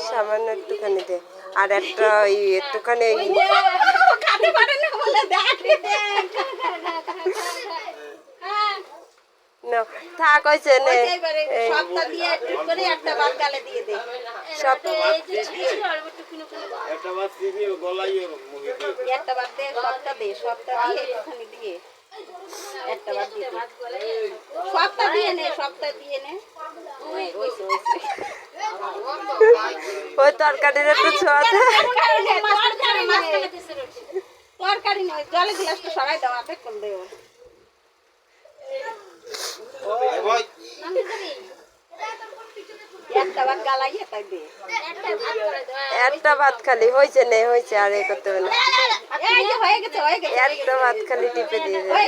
সামান্য একটুখানি দে আর একটা ওই একটুখানি থাক হয়েছে ওই তরকারির একটু ছোঁয়া তরকারি নয় জলে গ্লাসটা সরাই দাও আপে কোন দেও একটা ভাত খালি হয়েছে নে হয়েছে আর এ করতে হবে না একটা ভাত খালি টিপে দিয়ে দেবে